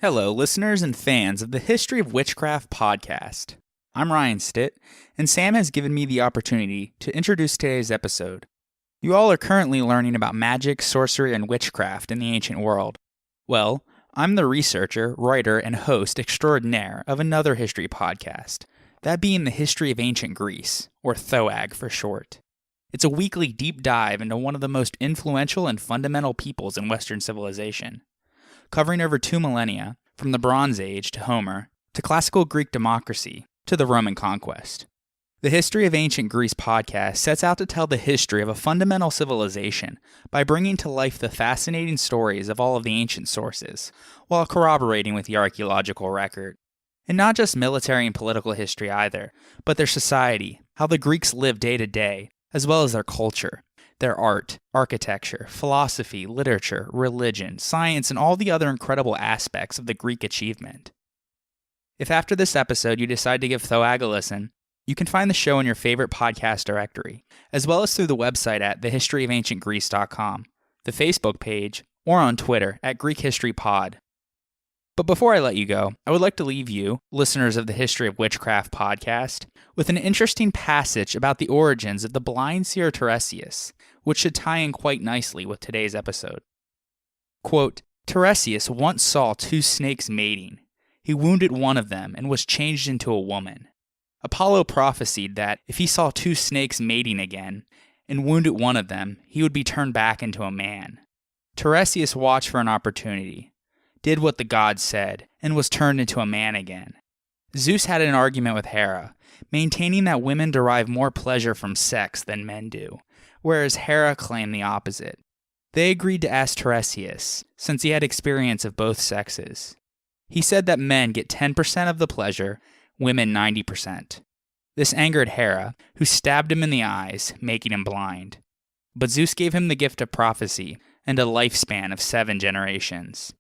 Hello, listeners and fans of the History of Witchcraft podcast. I'm Ryan Stitt, and Sam has given me the opportunity to introduce today's episode. You all are currently learning about magic, sorcery, and witchcraft in the ancient world. Well, I'm the researcher, writer, and host extraordinaire of another history podcast, that being the History of Ancient Greece, or THOAG for short. It's a weekly deep dive into one of the most influential and fundamental peoples in Western civilization, covering over 2 millennia, from the Bronze Age to Homer, to classical Greek democracy, to the Roman conquest. The History of Ancient Greece podcast sets out to tell the history of a fundamental civilization by bringing to life the fascinating stories of all of the ancient sources, while corroborating with the archaeological record. And not just military and political history either, but their society, how the Greeks lived day to day, as well as their culture, their art, architecture, philosophy, literature, religion, science, and all the other incredible aspects of the Greek achievement. If after this episode you decide to give THOAG a listen, you can find the show in your favorite podcast directory, as well as through the website at thehistoryofancientgreece.com, the Facebook page, or on Twitter at Greek History Pod. But before I let you go, I would like to leave you, listeners of the History of Witchcraft podcast, with an interesting passage about the origins of the blind seer Tiresias, which should tie in quite nicely with today's episode. Quote, Tiresias once saw 2 snakes mating. He wounded one of them and was changed into a woman. Apollo prophesied that if he saw 2 snakes mating again and wounded one of them, he would be turned back into a man. Tiresias watched for an opportunity, did what the gods said, and was turned into a man again. Zeus had an argument with Hera, maintaining that women derive more pleasure from sex than men do, whereas Hera claimed the opposite. They agreed to ask Tiresias, since he had experience of both sexes. He said that men get 10% of the pleasure, women 90%. This angered Hera, who stabbed him in the eyes, making him blind. But Zeus gave him the gift of prophecy and a lifespan of 7 generations.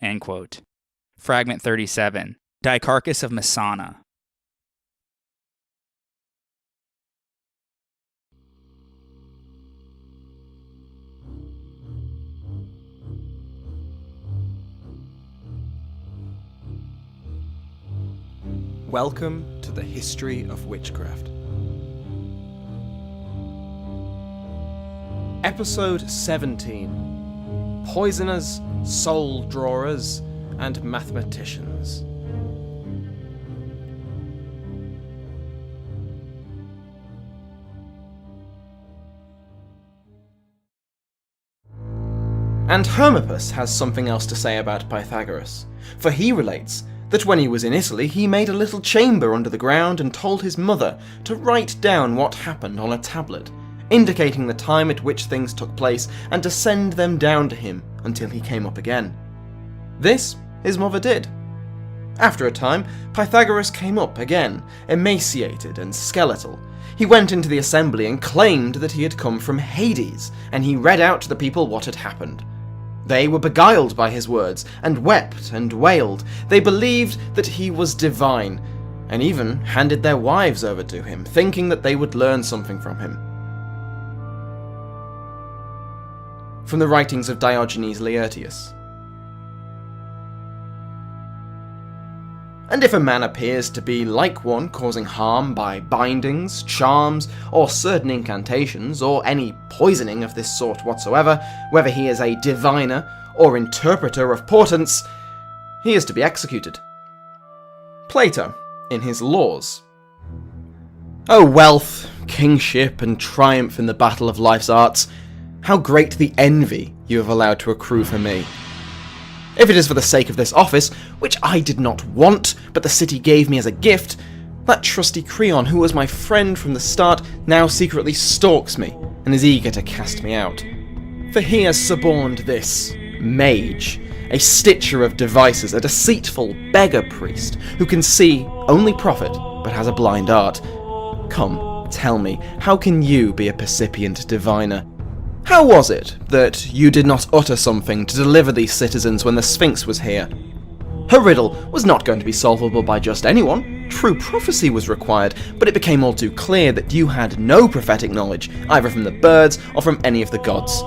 End quote. Fragment 37, Dicarchus of Messana. Welcome to the History of Witchcraft. Episode 17. Poisoners, Soul Drawers, and Mathematicians. And Hermippus has something else to say about Pythagoras, for he relates that when he was in Italy he made a little chamber under the ground and told his mother to write down what happened on a tablet, indicating the time at which things took place and to send them down to him until he came up again. This his mother did. After a time, Pythagoras came up again, emaciated and skeletal. He went into the assembly and claimed that he had come from Hades, and he read out to the people what had happened. They were beguiled by his words, and wept and wailed. They believed that he was divine, and even handed their wives over to him, thinking that they would learn something from him. From the writings of Diogenes Laertius. And if a man appears to be like one causing harm by bindings, charms, or certain incantations, or any poisoning of this sort whatsoever, whether he is a diviner or interpreter of portents, he is to be executed. Plato, in his Laws. O wealth, kingship, and triumph in the battle of life's arts, how great the envy you have allowed to accrue for me. If it is for the sake of this office, which I did not want, but the city gave me as a gift, that trusty Creon, who was my friend from the start, now secretly stalks me, and is eager to cast me out. For he has suborned this mage, a stitcher of devices, a deceitful beggar priest, who can see only profit, but has a blind art. Come, tell me, how can you be a percipient diviner? How was it that you did not utter something to deliver these citizens when the Sphinx was here? Her riddle was not going to be solvable by just anyone. True prophecy was required, but it became all too clear that you had no prophetic knowledge, either from the birds or from any of the gods.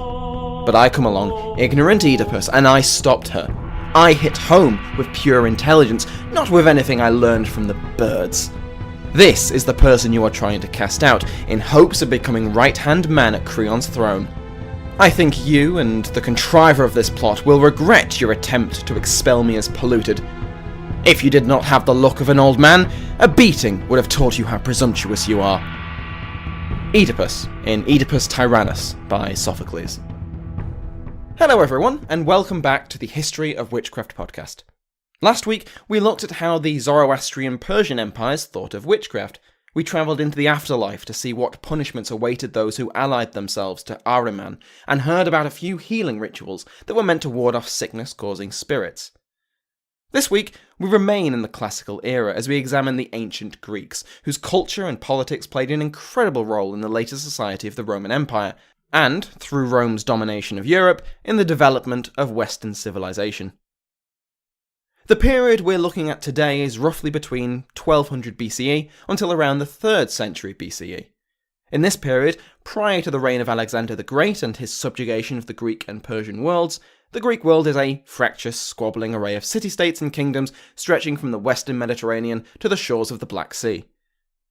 But I come along, ignorant Oedipus, and I stopped her. I hit home with pure intelligence, not with anything I learned from the birds. This is the person you are trying to cast out, in hopes of becoming right-hand man at Creon's throne. I think you and the contriver of this plot will regret your attempt to expel me as polluted. If you did not have the look of an old man, a beating would have taught you how presumptuous you are. Oedipus in Oedipus Tyrannus by Sophocles. Hello everyone, and welcome back to the History of Witchcraft podcast. Last week, we looked at how the Zoroastrian Persian empires thought of witchcraft. We travelled into the afterlife to see what punishments awaited those who allied themselves to Ahriman, and heard about a few healing rituals that were meant to ward off sickness-causing spirits. This week, we remain in the classical era as we examine the ancient Greeks, whose culture and politics played an incredible role in the later society of the Roman Empire, and, through Rome's domination of Europe, in the development of Western Civilization. The period we're looking at today is roughly between 1200 BCE until around the 3rd century BCE. In this period, prior to the reign of Alexander the Great and his subjugation of the Greek and Persian worlds, the Greek world is a fractious, squabbling array of city-states and kingdoms stretching from the western Mediterranean to the shores of the Black Sea.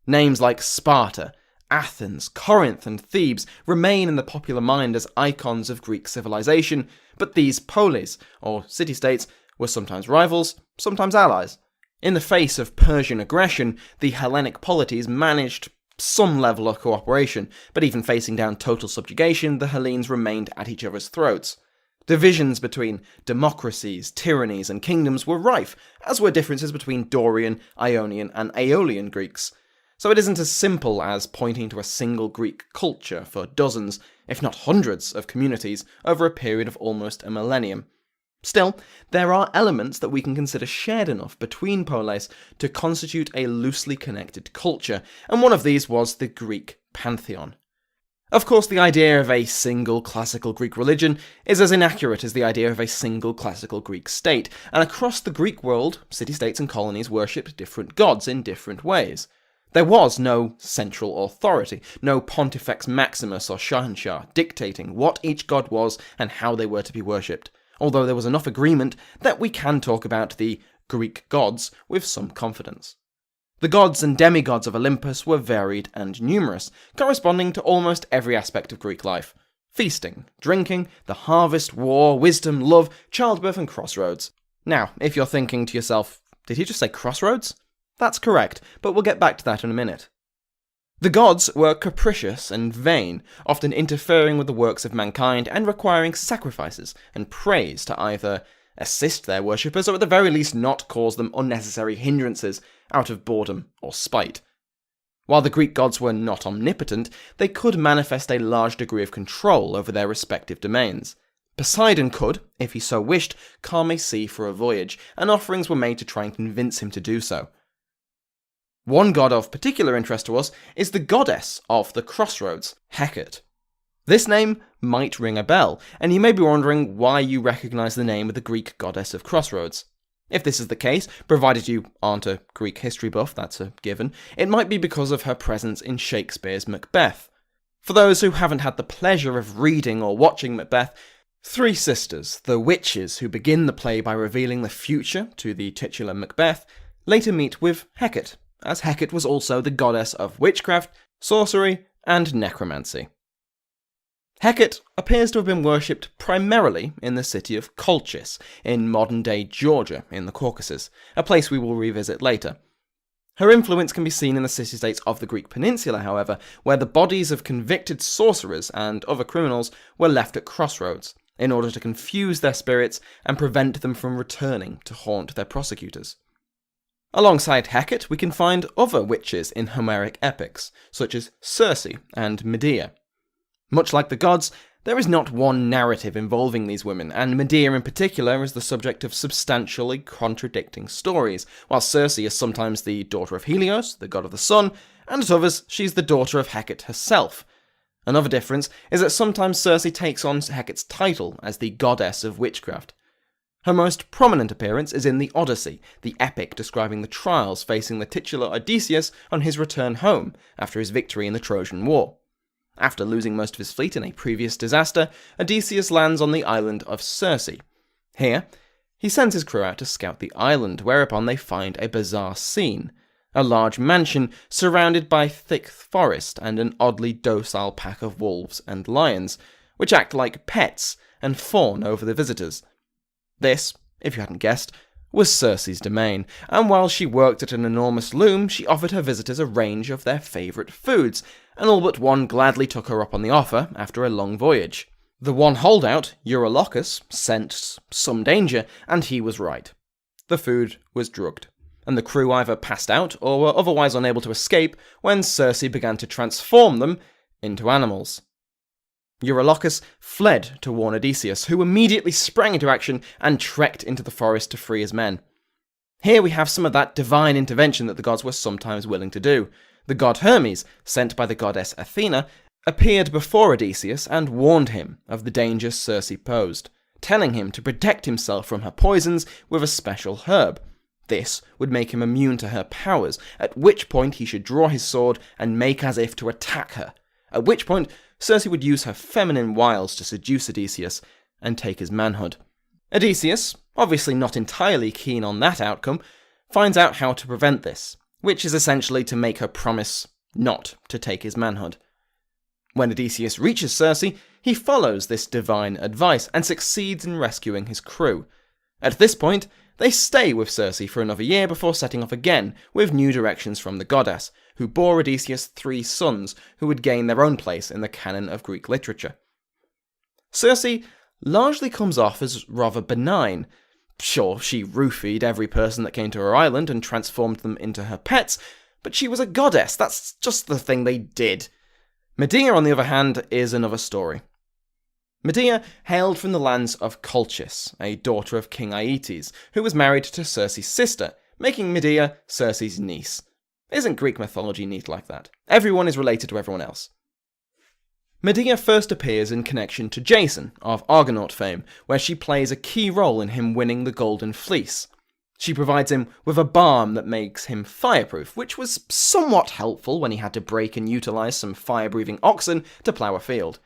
Names like Sparta, Athens, Corinth, and Thebes remain in the popular mind as icons of Greek civilization, but these polis, or city-states, were sometimes rivals, sometimes allies. In the face of Persian aggression, the Hellenic polities managed some level of cooperation, but even facing down total subjugation, the Hellenes remained at each other's throats. Divisions between democracies, tyrannies, and kingdoms were rife, as were differences between Dorian, Ionian, and Aeolian Greeks. So it isn't as simple as pointing to a single Greek culture for dozens, if not hundreds, of communities over a period of almost a millennium. Still, there are elements that we can consider shared enough between polis to constitute a loosely connected culture, and one of these was the Greek pantheon. Of course, the idea of a single classical Greek religion is as inaccurate as the idea of a single classical Greek state, and across the Greek world, city-states and colonies worshipped different gods in different ways. There was no central authority, no Pontifex Maximus or Shahanshah dictating what each god was and how they were to be worshipped, although there was enough agreement that we can talk about the Greek gods with some confidence. The gods and demigods of Olympus were varied and numerous, corresponding to almost every aspect of Greek life. Feasting, drinking, the harvest, war, wisdom, love, childbirth, and crossroads. Now, if you're thinking to yourself, did he just say crossroads? That's correct, but we'll get back to that in a minute. The gods were capricious and vain, often interfering with the works of mankind and requiring sacrifices and praise to either assist their worshippers or at the very least not cause them unnecessary hindrances out of boredom or spite. While the Greek gods were not omnipotent, they could manifest a large degree of control over their respective domains. Poseidon could, if he so wished, calm a sea for a voyage, and offerings were made to try and convince him to do so. One god of particular interest to us is the goddess of the crossroads, Hecate. This name might ring a bell, and you may be wondering why you recognise the name of the Greek goddess of crossroads. If this is the case, provided you aren't a Greek history buff, that's a given, it might be because of her presence in Shakespeare's Macbeth. For those who haven't had the pleasure of reading or watching Macbeth, three sisters, the witches who begin the play by revealing the future to the titular Macbeth, later meet with Hecate, as Hecate was also the goddess of witchcraft, sorcery, and necromancy. Hecate appears to have been worshipped primarily in the city of Colchis, in modern-day Georgia in the Caucasus, a place we will revisit later. Her influence can be seen in the city-states of the Greek peninsula, however, where the bodies of convicted sorcerers and other criminals were left at crossroads, in order to confuse their spirits and prevent them from returning to haunt their prosecutors. Alongside Hecate, we can find other witches in Homeric epics, such as Circe and Medea. Much like the gods, there is not one narrative involving these women, and Medea in particular is the subject of substantially contradicting stories, while Circe is sometimes the daughter of Helios, the god of the sun, and at others she's the daughter of Hecate herself. Another difference is that sometimes Circe takes on Hecate's title as the goddess of witchcraft. Her most prominent appearance is in the Odyssey, the epic describing the trials facing the titular Odysseus on his return home after his victory in the Trojan War. After losing most of his fleet in a previous disaster, Odysseus lands on the island of Circe. Here, He sends his crew out to scout the island, whereupon they find a bizarre scene. A large mansion surrounded by thick forest and an oddly docile pack of wolves and lions, which act like pets and fawn over the visitors. This, if you hadn't guessed, was Cersei's domain, and while she worked at an enormous loom, she offered her visitors a range of their favourite foods, and all but one gladly took her up on the offer after a long voyage. The one holdout, Eurylochus, sensed some danger, and he was right. The food was drugged, and the crew either passed out or were otherwise unable to escape when Cersei began to transform them into animals. Eurylochus fled to warn Odysseus, who immediately sprang into action and trekked into the forest to free his men. Here we have some of that divine intervention that the gods were sometimes willing to do. The god Hermes, sent by the goddess Athena, appeared before Odysseus and warned him of the danger Circe posed, telling him to protect himself from her poisons with a special herb. This would make him immune to her powers, at which point he should draw his sword and make as if to attack her, at which point Circe would use her feminine wiles to seduce Odysseus and take his manhood. Odysseus, obviously not entirely keen on that outcome, finds out how to prevent this, which is essentially to make her promise not to take his manhood. When Odysseus reaches Circe, he follows this divine advice and succeeds in rescuing his crew. At this point, they stay with Circe for another year before setting off again with new directions from the goddess, who bore Odysseus 3 sons who would gain their own place in the canon of Greek literature. Circe largely comes off as rather benign. Sure, she roofied every person that came to her island and transformed them into her pets, but she was a goddess, that's just the thing they did. Medea, on the other hand, is another story. Medea hailed from the lands of Colchis, a daughter of King Aeetes, who was married to Circe's sister, making Medea Circe's niece. Isn't Greek mythology neat like that? Everyone is related to everyone else. Medea first appears in connection to Jason, of Argonaut fame, where she plays a key role in him winning the Golden Fleece. She provides him with a balm that makes him fireproof, which was somewhat helpful when he had to break and utilise some fire-breathing oxen to plough a field.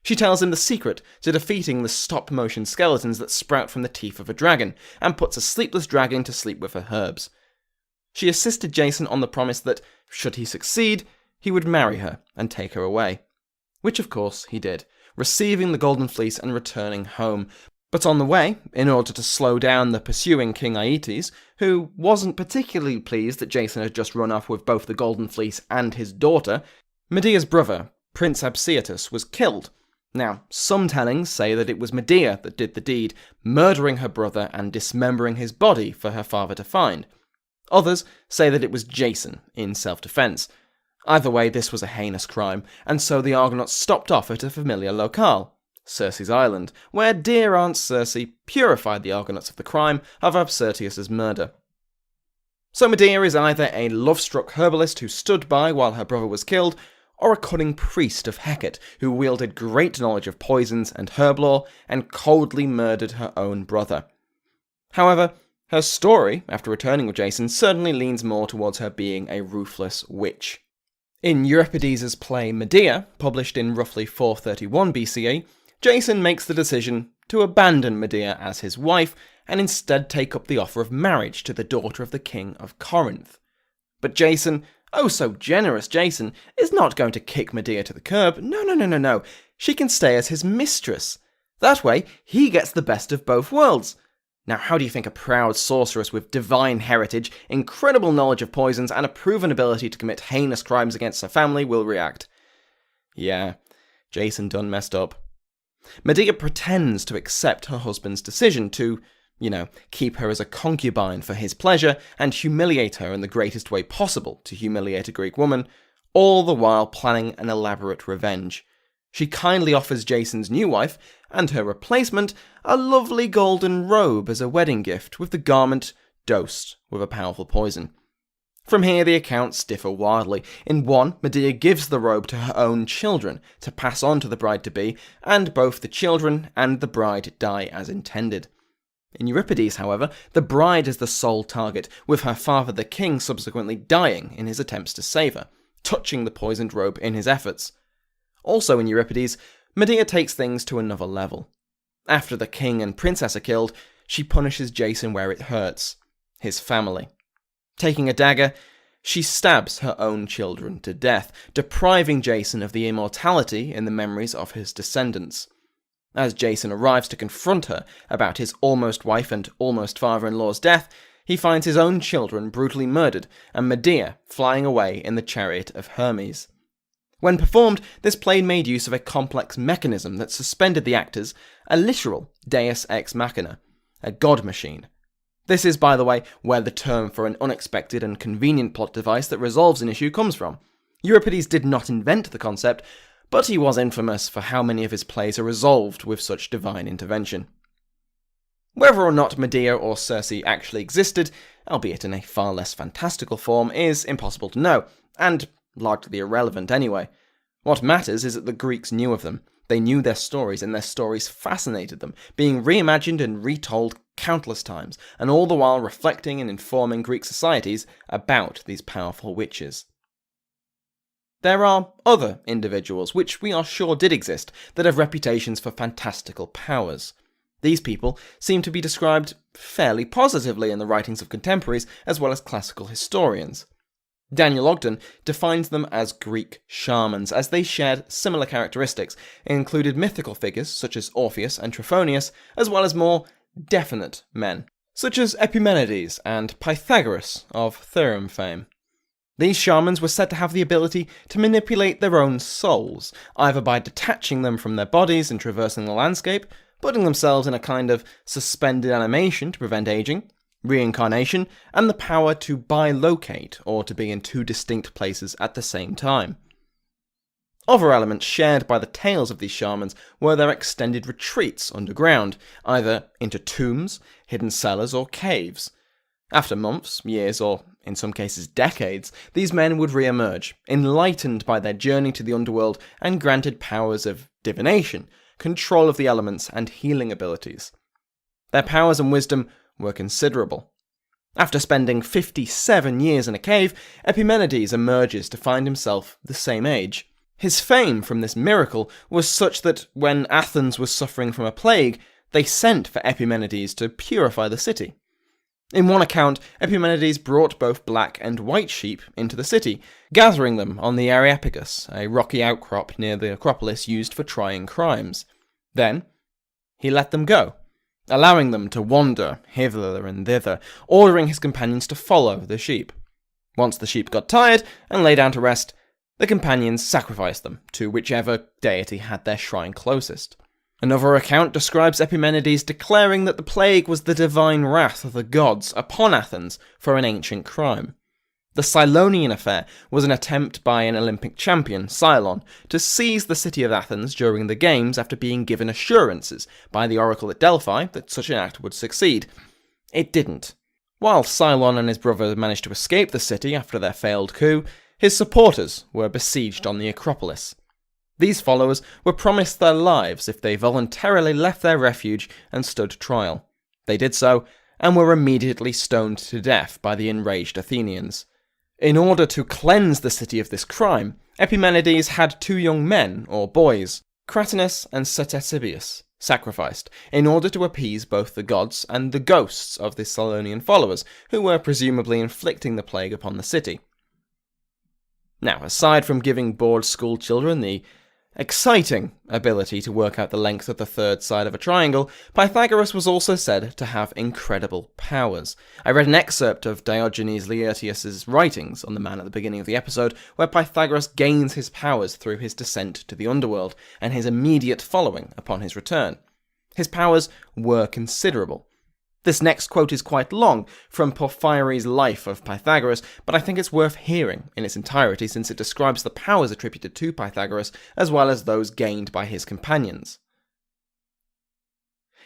She tells him the secret to defeating the stop-motion skeletons that sprout from the teeth of a dragon, and puts a sleepless dragon to sleep with her herbs. She assisted Jason on the promise that, should he succeed, he would marry her and take her away. Which of course he did, receiving the Golden Fleece and returning home. But on the way, in order to slow down the pursuing King Aeetes, who wasn't particularly pleased that Jason had just run off with both the Golden Fleece and his daughter, Medea's brother, Prince Absyrtus, was killed. Now, some tellings say that it was Medea that did the deed, murdering her brother and dismembering his body for her father to find. Others say that it was Jason, in self-defense. Either way, this was a heinous crime, and so the Argonauts stopped off at a familiar locale, Circe's Island, where dear Aunt Circe purified the Argonauts of the crime of Absyrtus's murder. So Medea is either a love-struck herbalist who stood by while her brother was killed, or a cunning priest of Hecate who wielded great knowledge of poisons and herb lore and coldly murdered her own brother. However, her story, after returning with Jason, certainly leans more towards her being a ruthless witch. In Euripides' play Medea, published in roughly 431 BCE, Jason makes the decision to abandon Medea as his wife and instead take up the offer of marriage to the daughter of the king of Corinth. But Jason, oh so generous Jason, is not going to kick Medea to the curb. No. She can stay as his mistress. That way, he gets the best of both worlds. Now, how do you think a proud sorceress with divine heritage, incredible knowledge of poisons, and a proven ability to commit heinous crimes against her family will react? Yeah, Jason done messed up. Medea pretends to accept her husband's decision to, keep her as a concubine for his pleasure and humiliate her in the greatest way possible to humiliate a Greek woman, all the while planning an elaborate revenge. She kindly offers Jason's new wife, and her replacement, a lovely golden robe as a wedding gift, with the garment dosed with a powerful poison. From here the accounts differ wildly. In one, Medea gives the robe to her own children to pass on to the bride-to-be, and both the children and the bride die as intended. In Euripides, however, the bride is the sole target, with her father the king subsequently dying in his attempts to save her, touching the poisoned robe in his efforts. Also in Euripides, Medea takes things to another level. After the king and princess are killed, she punishes Jason where it hurts, his family. Taking a dagger, she stabs her own children to death, depriving Jason of the immortality in the memories of his descendants. As Jason arrives to confront her about his almost wife and almost father-in-law's death, he finds his own children brutally murdered and Medea flying away in the chariot of Hermes. When performed, this play made use of a complex mechanism that suspended the actors, a literal deus ex machina, a god machine. This is, by the way, where the term for an unexpected and convenient plot device that resolves an issue comes from. Euripides did not invent the concept, but he was infamous for how many of his plays are resolved with such divine intervention. Whether or not Medea or Circe actually existed, albeit in a far less fantastical form, is impossible to know, and largely irrelevant anyway. What matters is that the Greeks knew of them. They knew their stories, and their stories fascinated them, being reimagined and retold countless times, and all the while reflecting and informing Greek societies about these powerful witches. There are other individuals, which we are sure did exist, that have reputations for fantastical powers. These people seem to be described fairly positively in the writings of contemporaries as well as classical historians. Daniel Ogden defines them as Greek shamans, as they shared similar characteristics and included mythical figures such as Orpheus and Trophonius, as well as more definite men, such as Epimenides and Pythagoras of theorem fame. These shamans were said to have the ability to manipulate their own souls, either by detaching them from their bodies and traversing the landscape, putting themselves in a kind of suspended animation to prevent aging, reincarnation, and the power to bilocate, or to be in two distinct places at the same time. Other elements shared by the tales of these shamans were their extended retreats underground, either into tombs, hidden cellars, or caves. After months, years, or in some cases decades, these men would re-emerge, enlightened by their journey to the underworld and granted powers of divination, control of the elements, and healing abilities. Their powers and wisdom were considerable. After spending 57 years in a cave, Epimenides emerges to find himself the same age. His fame from this miracle was such that when Athens was suffering from a plague, they sent for Epimenides to purify the city. In one account, Epimenides brought both black and white sheep into the city, gathering them on the Areopagus, a rocky outcrop near the Acropolis used for trying crimes. Then, he let them go, allowing them to wander hither and thither, ordering his companions to follow the sheep. Once the sheep got tired and lay down to rest, the companions sacrificed them to whichever deity had their shrine closest. Another account describes Epimenides declaring that the plague was the divine wrath of the gods upon Athens for an ancient crime. The Cylonian affair was an attempt by an Olympic champion, Cylon, to seize the city of Athens during the games after being given assurances by the oracle at Delphi that such an act would succeed. It didn't. While Cylon and his brother managed to escape the city after their failed coup, his supporters were besieged on the Acropolis. These followers were promised their lives if they voluntarily left their refuge and stood trial. They did so, and were immediately stoned to death by the enraged Athenians. In order to cleanse the city of this crime, Epimenides had two young men, or boys, Cratinus and Ctesibius, sacrificed, in order to appease both the gods and the ghosts of the Cylonian followers, who were presumably inflicting the plague upon the city. Now, aside from giving bored school children the exciting ability to work out the length of the third side of a triangle, Pythagoras was also said to have incredible powers. I read an excerpt of Diogenes Laertius's writings on the man at the beginning of the episode, where Pythagoras gains his powers through his descent to the underworld, and his immediate following upon his return. His powers were considerable. This next quote is quite long, from Porphyry's Life of Pythagoras, but I think it's worth hearing in its entirety since it describes the powers attributed to Pythagoras as well as those gained by his companions.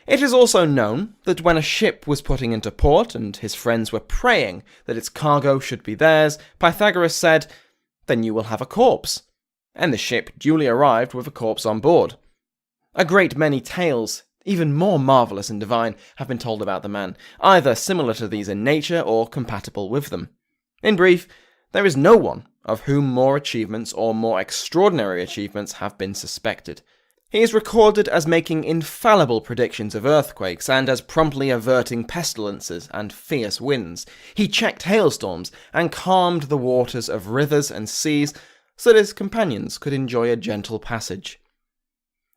It is also known that when a ship was putting into port and his friends were praying that its cargo should be theirs, Pythagoras said, "Then you will have a corpse." And the ship duly arrived with a corpse on board. A great many tales, even more marvellous and divine, have been told about the man, either similar to these in nature or compatible with them. In brief, there is no one of whom more achievements or more extraordinary achievements have been suspected. He is recorded as making infallible predictions of earthquakes and as promptly averting pestilences and fierce winds. He checked hailstorms and calmed the waters of rivers and seas so that his companions could enjoy a gentle passage.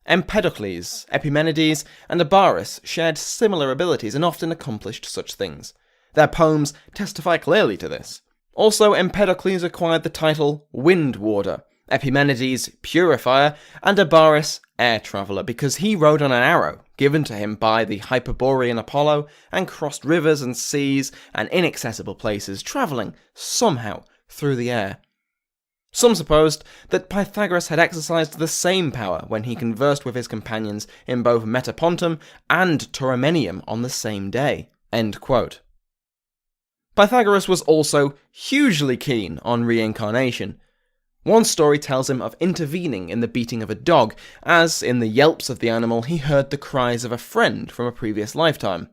Empedocles, Epimenides, and Abaris shared similar abilities and often accomplished such things. Their poems testify clearly to this. Also, Empedocles acquired the title Wind Warder, Epimenides Purifier, and Abaris Air Traveller, because he rode on an arrow given to him by the Hyperborean Apollo and crossed rivers and seas and inaccessible places, travelling somehow through the air. Some supposed that Pythagoras had exercised the same power when he conversed with his companions in both Metapontum and Tauromenium on the same day. End quote. Pythagoras was also hugely keen on reincarnation. One story tells him of intervening in the beating of a dog, as, in the yelps of the animal, he heard the cries of a friend from a previous lifetime.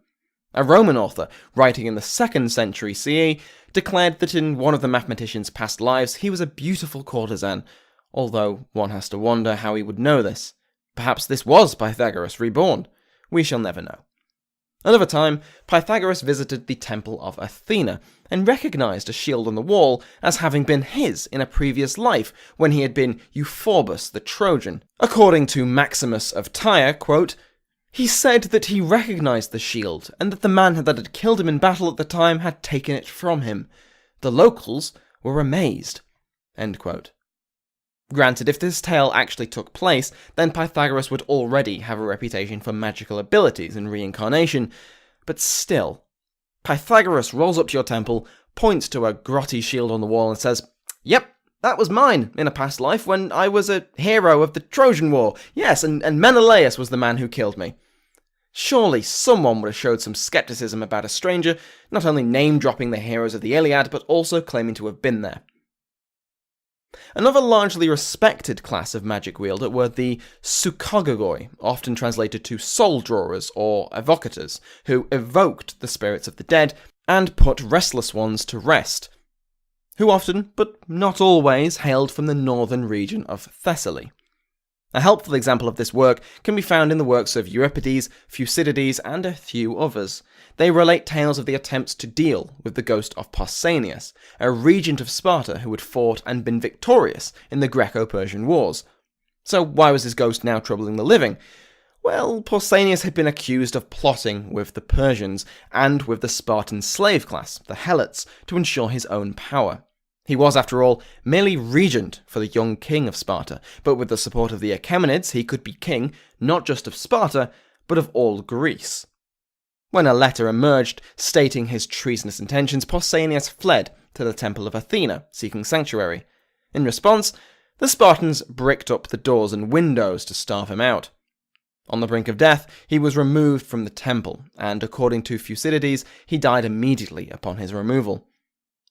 A Roman author, writing in the 2nd century CE, declared that in one of the mathematicians' past lives he was a beautiful courtesan, although one has to wonder how he would know this. Perhaps this was Pythagoras reborn. We shall never know. Another time, Pythagoras visited the temple of Athena and recognized a shield on the wall as having been his in a previous life when he had been Euphorbus the Trojan. According to Maximus of Tyre, quote, he said that he recognized the shield and that the man that had killed him in battle at the time had taken it from him. The locals were amazed. End quote. Granted, if this tale actually took place, then Pythagoras would already have a reputation for magical abilities and reincarnation, but still. Pythagoras rolls up to your temple, points to a grotty shield on the wall and says, "Yep, that was mine in a past life when I was a hero of the Trojan War. Yes, and Menelaus was the man who killed me." Surely someone would have showed some skepticism about a stranger, not only name-dropping the heroes of the Iliad, but also claiming to have been there. Another largely respected class of magic wielder were the Psychogoi, often translated to soul drawers or evocators, who evoked the spirits of the dead and put restless ones to rest, who often, but not always, hailed from the northern region of Thessaly. A helpful example of this work can be found in the works of Euripides, Thucydides, and a few others. They relate tales of the attempts to deal with the ghost of Pausanias, a regent of Sparta who had fought and been victorious in the Greco-Persian Wars. So why was his ghost now troubling the living? Well, Pausanias had been accused of plotting with the Persians and with the Spartan slave class, the Helots, to ensure his own power. He was, after all, merely regent for the young king of Sparta, but with the support of the Achaemenids he could be king not just of Sparta, but of all Greece. When a letter emerged stating his treasonous intentions, Pausanias fled to the temple of Athena, seeking sanctuary. In response, the Spartans bricked up the doors and windows to starve him out. On the brink of death, he was removed from the temple, and according to Thucydides, he died immediately upon his removal.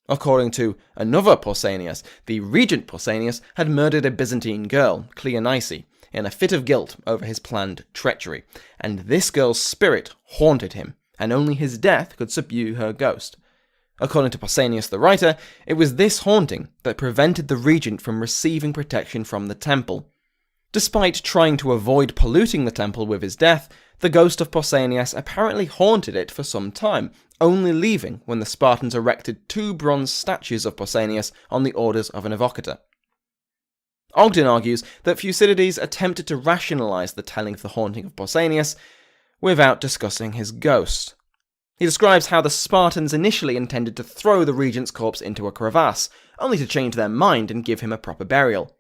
According to another Pausanias, the regent Pausanias had murdered a Byzantine girl, Cleonice, in a fit of guilt over his planned treachery, and this girl's spirit haunted him, and only his death could subdue her ghost. According to Pausanias the writer, it was this haunting that prevented the regent from receiving protection from the temple. Despite trying to avoid polluting the temple with his death, the ghost of Pausanias apparently haunted it for some time, only leaving when the Spartans erected 2 bronze statues of Pausanias on the orders of an evocator. Ogden argues that Thucydides attempted to rationalize the telling of the haunting of Pausanias without discussing his ghost. He describes how the Spartans initially intended to throw the regent's corpse into a crevasse, only to change their mind and give him a proper burial.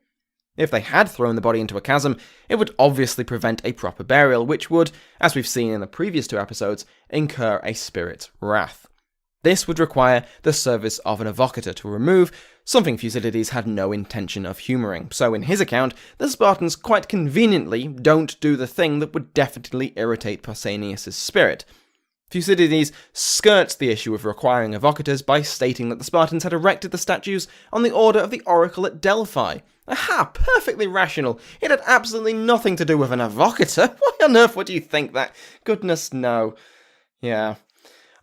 If they had thrown the body into a chasm, it would obviously prevent a proper burial, which would, as we've seen in the previous 2 episodes, incur a spirit's wrath. This would require the service of an evocator to remove, something Thucydides had no intention of humouring. So in his account, the Spartans quite conveniently don't do the thing that would definitely irritate Pausanias' spirit. Thucydides skirts the issue of requiring evocators by stating that the Spartans had erected the statues on the order of the oracle at Delphi. Aha, perfectly rational. It had absolutely nothing to do with an evocator. Why on earth would you think that? Goodness, no. Yeah.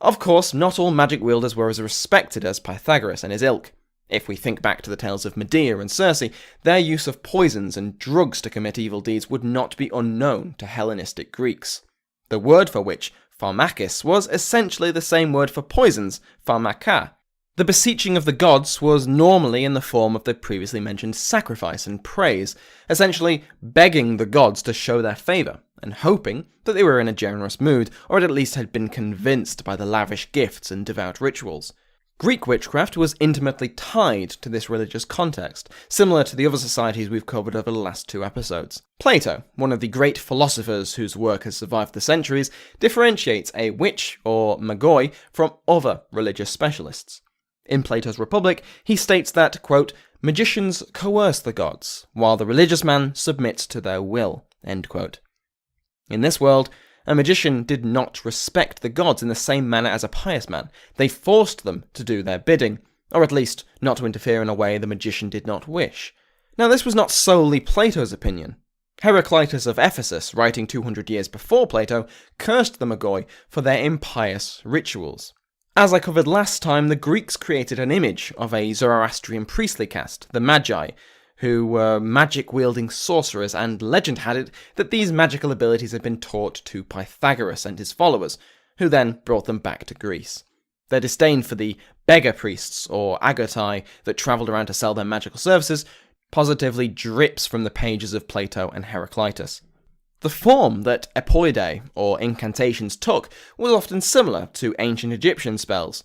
Of course, not all magic wielders were as respected as Pythagoras and his ilk. If we think back to the tales of Medea and Circe, their use of poisons and drugs to commit evil deeds would not be unknown to Hellenistic Greeks. The word for which, pharmakis, was essentially the same word for poisons, pharmaka. The beseeching of the gods was normally in the form of the previously mentioned sacrifice and praise, essentially begging the gods to show their favour, and hoping that they were in a generous mood, or at least had been convinced by the lavish gifts and devout rituals. Greek witchcraft was intimately tied to this religious context, similar to the other societies we've covered over the last 2 episodes. Plato, one of the great philosophers whose work has survived the centuries, differentiates a witch, or magoi, from other religious specialists. In Plato's Republic, he states that, quote, magicians coerce the gods, while the religious man submits to their will, end quote. In this world, a magician did not respect the gods in the same manner as a pious man. They forced them to do their bidding, or at least not to interfere in a way the magician did not wish. Now, this was not solely Plato's opinion. Heraclitus of Ephesus, writing 200 years before Plato, cursed the magoi for their impious rituals. As I covered last time, the Greeks created an image of a Zoroastrian priestly caste, the Magi, who were magic-wielding sorcerers, and legend had it that these magical abilities had been taught to Pythagoras and his followers, who then brought them back to Greece. Their disdain for the beggar priests, or agotai, that travelled around to sell their magical services, positively drips from the pages of Plato and Heraclitus. The form that epoidae, or incantations, took was often similar to ancient Egyptian spells.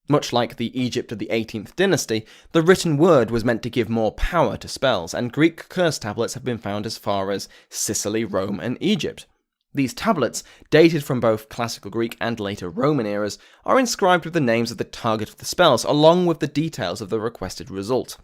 Much like the Egypt of the 18th dynasty, the written word was meant to give more power to spells, and Greek curse tablets have been found as far as Sicily, Rome, and Egypt. These tablets, dated from both classical Greek and later Roman eras, are inscribed with the names of the target of the spells, along with the details of the requested result.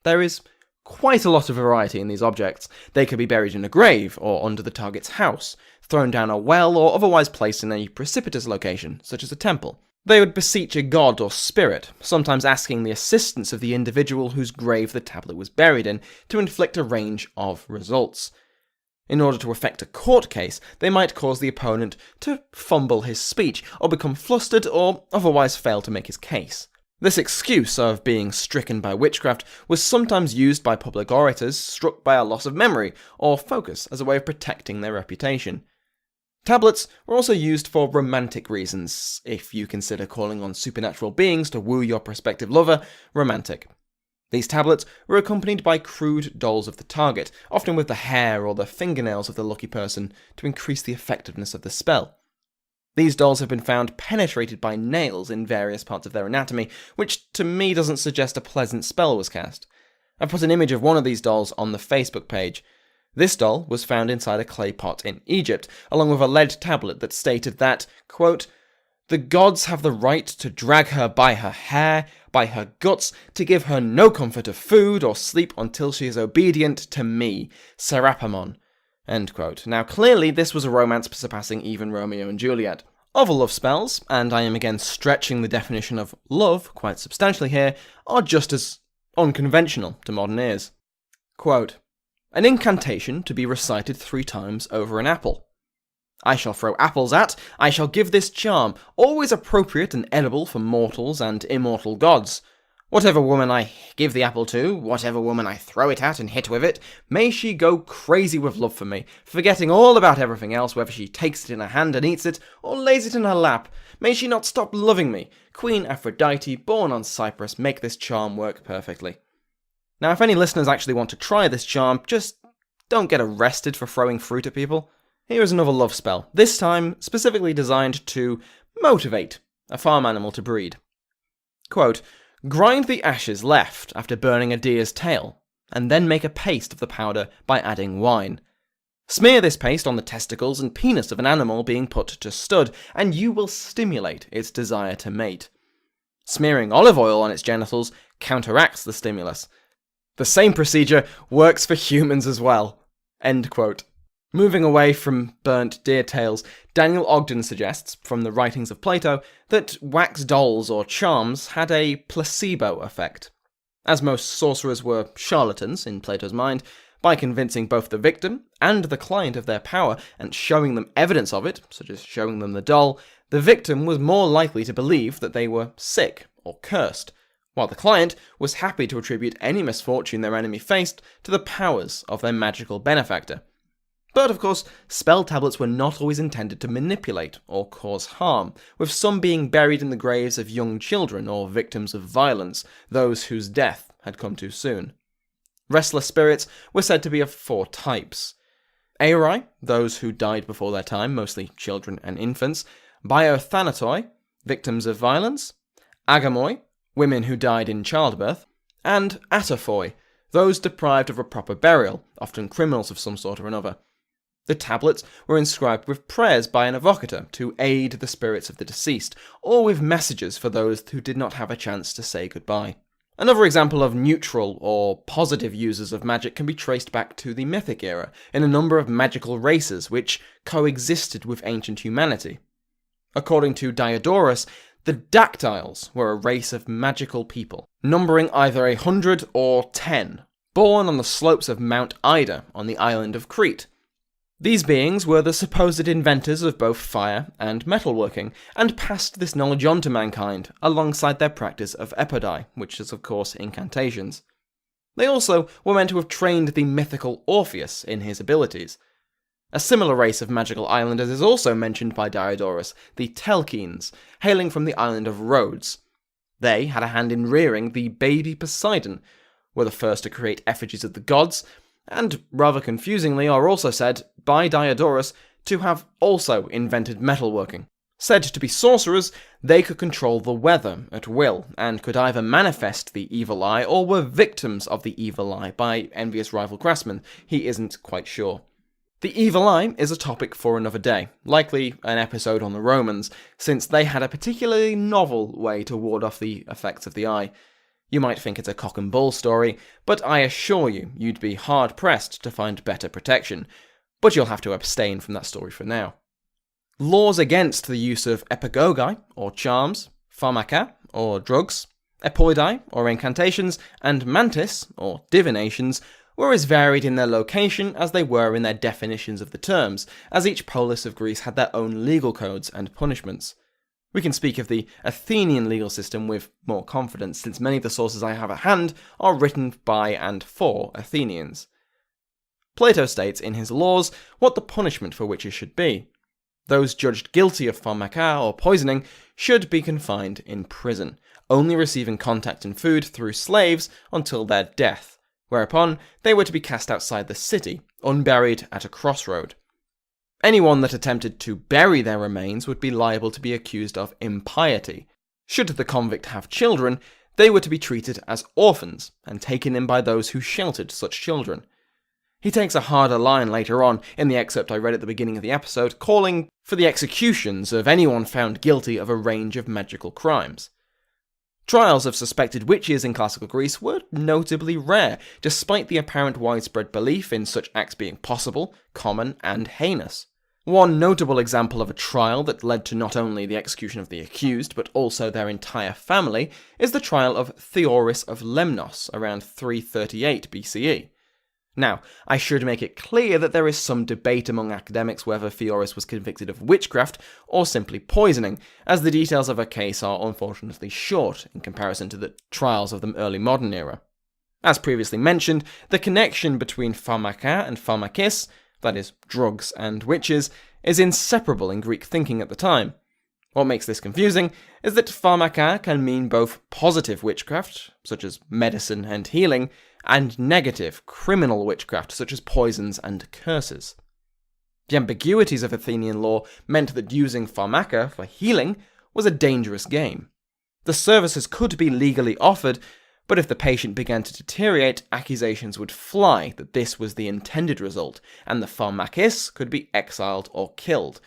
There is quite a lot of variety in these objects. They could be buried in a grave, or under the target's house, thrown down a well, or otherwise placed in a precipitous location, such as a temple. They would beseech a god or spirit, sometimes asking the assistance of the individual whose grave the tablet was buried in, to inflict a range of results. In order to effect a court case, they might cause the opponent to fumble his speech, or become flustered, or otherwise fail to make his case. This excuse of being stricken by witchcraft was sometimes used by public orators struck by a loss of memory or focus as a way of protecting their reputation. Tablets were also used for romantic reasons, if you consider calling on supernatural beings to woo your prospective lover romantic. These tablets were accompanied by crude dolls of the target, often with the hair or the fingernails of the lucky person, to increase the effectiveness of the spell. These dolls have been found penetrated by nails in various parts of their anatomy, which to me doesn't suggest a pleasant spell was cast. I've put an image of one of these dolls on the Facebook page. This doll was found inside a clay pot in Egypt, along with a lead tablet that stated that, quote, the gods have the right to drag her by her hair, by her guts, to give her no comfort of food or sleep until she is obedient to me, Serapamon. End quote. Now clearly this was a romance surpassing even Romeo and Juliet. Other love spells, and I am again stretching the definition of love quite substantially here, are just as unconventional to modern ears. Quote, an incantation to be recited 3 times over an apple. I shall throw apples at, I shall give this charm, always appropriate and edible for mortals and immortal gods. Whatever woman I give the apple to, whatever woman I throw it at and hit with it, may she go crazy with love for me, forgetting all about everything else, whether she takes it in her hand and eats it, or lays it in her lap. May she not stop loving me. Queen Aphrodite, born on Cyprus, make this charm work perfectly. Now, if any listeners actually want to try this charm, just don't get arrested for throwing fruit at people. Here is another love spell, this time specifically designed to motivate a farm animal to breed. Quote, grind the ashes left after burning a deer's tail, and then make a paste of the powder by adding wine. Smear this paste on the testicles and penis of an animal being put to stud, and you will stimulate its desire to mate. Smearing olive oil on its genitals counteracts the stimulus. The same procedure works for humans as well. End quote. Moving away from burnt deer tails, Daniel Ogden suggests, from the writings of Plato, that wax dolls or charms had a placebo effect. As most sorcerers were charlatans in Plato's mind, by convincing both the victim and the client of their power and showing them evidence of it, such as showing them the doll, the victim was more likely to believe that they were sick or cursed. while the client was happy to attribute any misfortune their enemy faced to the powers of their magical benefactor. But of course, spell tablets were not always intended to manipulate or cause harm, with some being buried in the graves of young children or victims of violence, those whose death had come too soon. Restless spirits were said to be of 4 types. Aerai, those who died before their time, mostly children and infants. Biothanatoi, victims of violence. Agamoi, women who died in childbirth. And Ataphoi, those deprived of a proper burial, often criminals of some sort or another. The tablets were inscribed with prayers by an evocator to aid the spirits of the deceased, or with messages for those who did not have a chance to say goodbye. Another example of neutral or positive users of magic can be traced back to the Mythic era, in a number of magical races which coexisted with ancient humanity. According to Diodorus, the Dactyls were a race of magical people, numbering either 100 or 10, born on the slopes of Mount Ida on the island of Crete. These beings were the supposed inventors of both fire and metalworking, and passed this knowledge on to mankind, alongside their practice of epodai, which is of course incantations. They also were meant to have trained the mythical Orpheus in his abilities. A similar race of magical islanders is also mentioned by Diodorus, the Telchines, hailing from the island of Rhodes. They had a hand in rearing the baby Poseidon, were the first to create effigies of the gods, and, rather confusingly, are also said, by Diodorus, to have also invented metalworking. Said to be sorcerers, they could control the weather at will, and could either manifest the evil eye, or were victims of the evil eye by envious rival craftsmen. He isn't quite sure. The evil eye is a topic for another day, likely an episode on the Romans, since they had a particularly novel way to ward off the effects of the eye. You might think it's a cock and bull story, but I assure you, you'd be hard-pressed to find better protection. But you'll have to abstain from that story for now. Laws against the use of epagogai, or charms, pharmaca, or drugs, epoidai, or incantations, and mantis, or divinations, were as varied in their location as they were in their definitions of the terms, as each polis of Greece had their own legal codes and punishments. We can speak of the Athenian legal system with more confidence, since many of the sources I have at hand are written by and for Athenians. Plato states in his laws what the punishment for witches should be. Those judged guilty of pharmaca or poisoning should be confined in prison, only receiving contact and food through slaves until their death, whereupon they were to be cast outside the city, unburied at a crossroad. Anyone that attempted to bury their remains would be liable to be accused of impiety. Should the convict have children, they were to be treated as orphans and taken in by those who sheltered such children. He takes a harder line later on in the excerpt I read at the beginning of the episode, calling for the executions of anyone found guilty of a range of magical crimes. Trials of suspected witches in classical Greece were notably rare, despite the apparent widespread belief in such acts being possible, common, and heinous. One notable example of a trial that led to not only the execution of the accused, but also their entire family, is the trial of Theoris of Lemnos around 338 BCE. Now, I should make it clear that there is some debate among academics whether Theoris was convicted of witchcraft or simply poisoning, as the details of her case are unfortunately short in comparison to the trials of the early modern era. As previously mentioned, the connection between pharmaca and pharmakis, that is, drugs and witches, is inseparable in Greek thinking at the time. What makes this confusing is that pharmaca can mean both positive witchcraft, such as medicine and healing, and negative, criminal witchcraft, such as poisons and curses. The ambiguities of Athenian law meant that using pharmaca for healing was a dangerous game. The services could be legally offered, but if the patient began to deteriorate, accusations would fly that this was the intended result, and the pharmakis could be exiled or killed.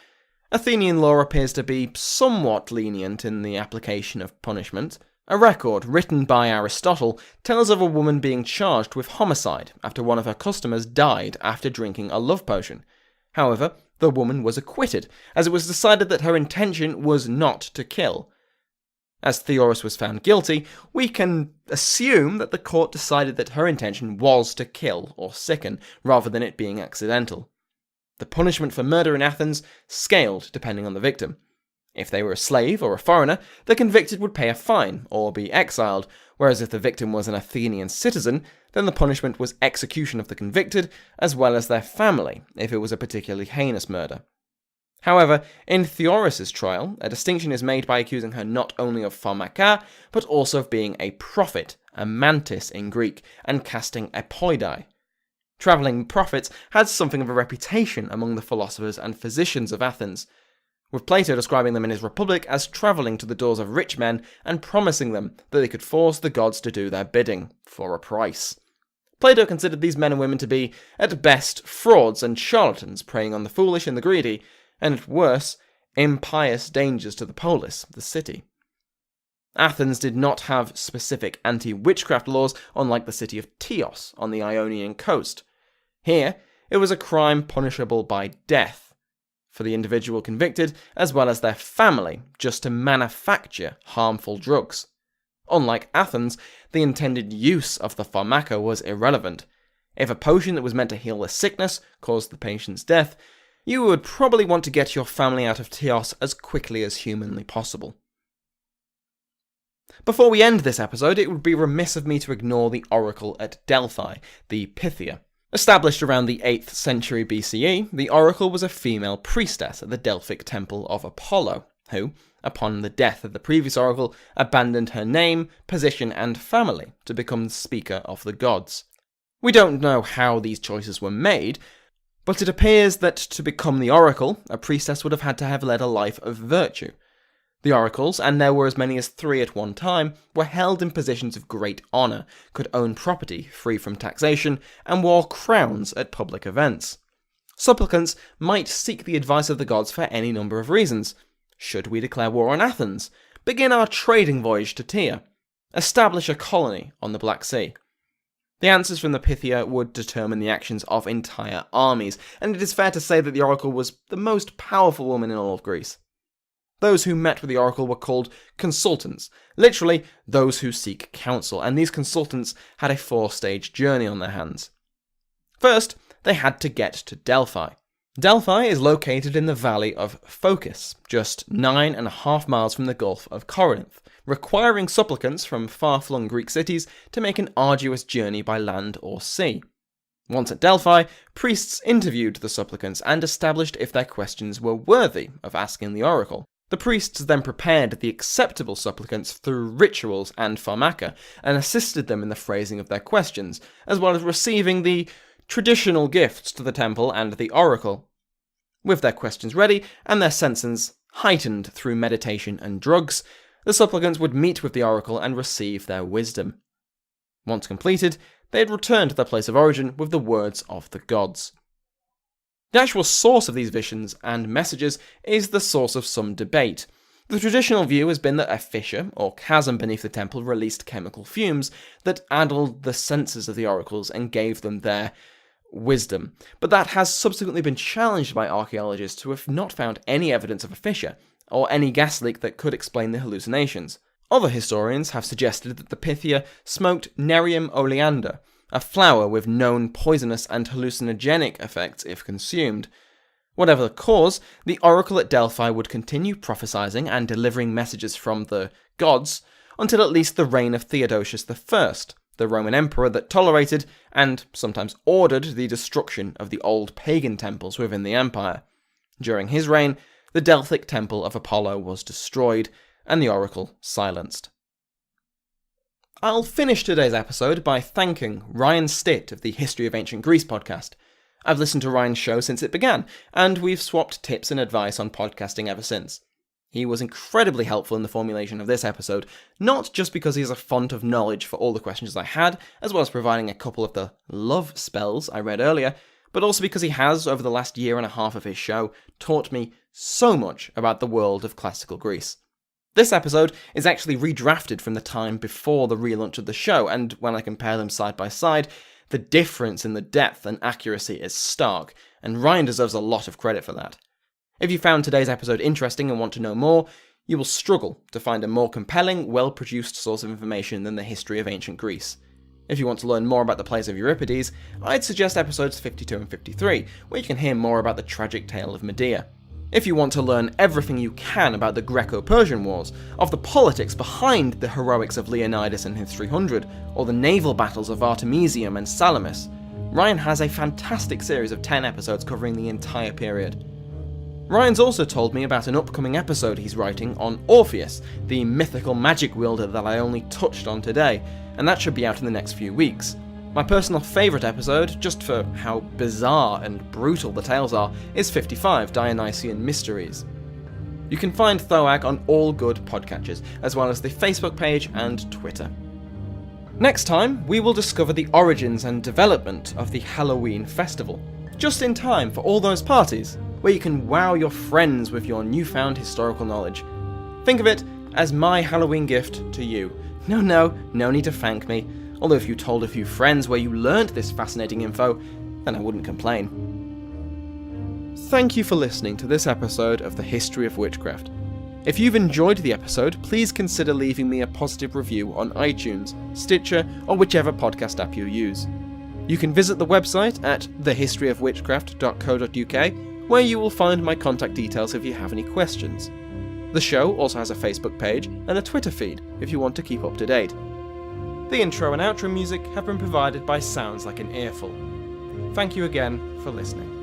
Athenian law appears to be somewhat lenient in the application of punishment. A record written by Aristotle tells of a woman being charged with homicide after one of her customers died after drinking a love potion. However, the woman was acquitted, as it was decided that her intention was not to kill. As Theoris was found guilty, we can assume that the court decided that her intention was to kill or sicken, rather than it being accidental. The punishment for murder in Athens scaled depending on the victim. If they were a slave or a foreigner, the convicted would pay a fine or be exiled, whereas if the victim was an Athenian citizen, then the punishment was execution of the convicted, as well as their family, if it was a particularly heinous murder. However, in Theoris's trial, a distinction is made by accusing her not only of pharmaka, but also of being a prophet, a mantis in Greek, and casting apoidai. Travelling prophets had something of a reputation among the philosophers and physicians of Athens, with Plato describing them in his Republic as travelling to the doors of rich men and promising them that they could force the gods to do their bidding, for a price. Plato considered these men and women to be, at best, frauds and charlatans preying on the foolish and the greedy, and at worst, impious dangers to the polis, the city. Athens did not have specific anti-witchcraft laws, unlike the city of Teos on the Ionian coast. Here, it was a crime punishable by death for the individual convicted, as well as their family, just to manufacture harmful drugs. Unlike Athens, the intended use of the pharmaca was irrelevant. If a potion that was meant to heal a sickness caused the patient's death, you would probably want to get your family out of Teos as quickly as humanly possible. Before we end this episode, it would be remiss of me to ignore the oracle at Delphi, the Pythia. Established around the 8th century BCE, the oracle was a female priestess at the Delphic temple of Apollo, who, upon the death of the previous oracle, abandoned her name, position, and family to become the speaker of the gods. We don't know how these choices were made, but it appears that to become the oracle, a priestess would have had to have led a life of virtue. The oracles, and there were as many as 3 at one time, were held in positions of great honour, could own property free from taxation, and wore crowns at public events. Supplicants might seek the advice of the gods for any number of reasons. Should we declare war on Athens? Begin our trading voyage to Tyre? Establish a colony on the Black Sea? The answers from the Pythia would determine the actions of entire armies, and it is fair to say that the oracle was the most powerful woman in all of Greece. Those who met with the oracle were called consultants, literally those who seek counsel, and these consultants had a 4-stage journey on their hands. First, they had to get to Delphi. Delphi is located in the valley of Phocis, just 9.5 miles from the Gulf of Corinth, requiring supplicants from far-flung Greek cities to make an arduous journey by land or sea. Once at Delphi, priests interviewed the supplicants and established if their questions were worthy of asking the oracle. The priests then prepared the acceptable supplicants through rituals and pharmaca, and assisted them in the phrasing of their questions, as well as receiving the traditional gifts to the temple and the oracle. With their questions ready, and their senses heightened through meditation and drugs, the supplicants would meet with the oracle and receive their wisdom. Once completed, they'd return to their place of origin with the words of the gods. The actual source of these visions and messages is the source of some debate. The traditional view has been that a fissure or chasm beneath the temple released chemical fumes that addled the senses of the oracles and gave them their wisdom, but that has subsequently been challenged by archaeologists who have not found any evidence of a fissure or any gas leak that could explain the hallucinations. Other historians have suggested that the Pythia smoked Nerium oleander, a flower with known poisonous and hallucinogenic effects if consumed. Whatever the cause, the oracle at Delphi would continue prophesying and delivering messages from the gods until at least the reign of Theodosius I, the Roman emperor that tolerated and sometimes ordered the destruction of the old pagan temples within the empire. During his reign, the Delphic temple of Apollo was destroyed and the oracle silenced. I'll finish today's episode by thanking Ryan Stitt of the History of Ancient Greece podcast. I've listened to Ryan's show since it began, and we've swapped tips and advice on podcasting ever since. He was incredibly helpful in the formulation of this episode, not just because he's a font of knowledge for all the questions I had, as well as providing a couple of the love spells I read earlier, but also because he has, over the last year and a half of his show, taught me so much about the world of classical Greece. This episode is actually redrafted from the time before the relaunch of the show, and when I compare them side by side, the difference in the depth and accuracy is stark, and Ryan deserves a lot of credit for that. If you found today's episode interesting and want to know more, you will struggle to find a more compelling, well-produced source of information than the history of ancient Greece. If you want to learn more about the plays of Euripides, I'd suggest episodes 52 and 53, where you can hear more about the tragic tale of Medea. If you want to learn everything you can about the Greco-Persian Wars, of the politics behind the heroics of Leonidas and his 300, or the naval battles of Artemisium and Salamis, Ryan has a fantastic series of 10 episodes covering the entire period. Ryan's also told me about an upcoming episode he's writing on Orpheus, the mythical magic wielder that I only touched on today, and that should be out in the next few weeks. My personal favourite episode, just for how bizarre and brutal the tales are, is 55, Dionysian Mysteries. You can find Thoag on all good podcatchers, as well as the Facebook page and Twitter. Next time, we will discover the origins and development of the Halloween festival, just in time for all those parties, where you can wow your friends with your newfound historical knowledge. Think of it as my Halloween gift to you. No need to thank me. Although if you told a few friends where you learned this fascinating info, then I wouldn't complain. Thank you for listening to this episode of The History of Witchcraft. If you've enjoyed the episode, please consider leaving me a positive review on iTunes, Stitcher, or whichever podcast app you use. You can visit the website at thehistoryofwitchcraft.co.uk, where you will find my contact details if you have any questions. The show also has a Facebook page and a Twitter feed if you want to keep up to date. The intro and outro music have been provided by Sounds Like an Earful. Thank you again for listening.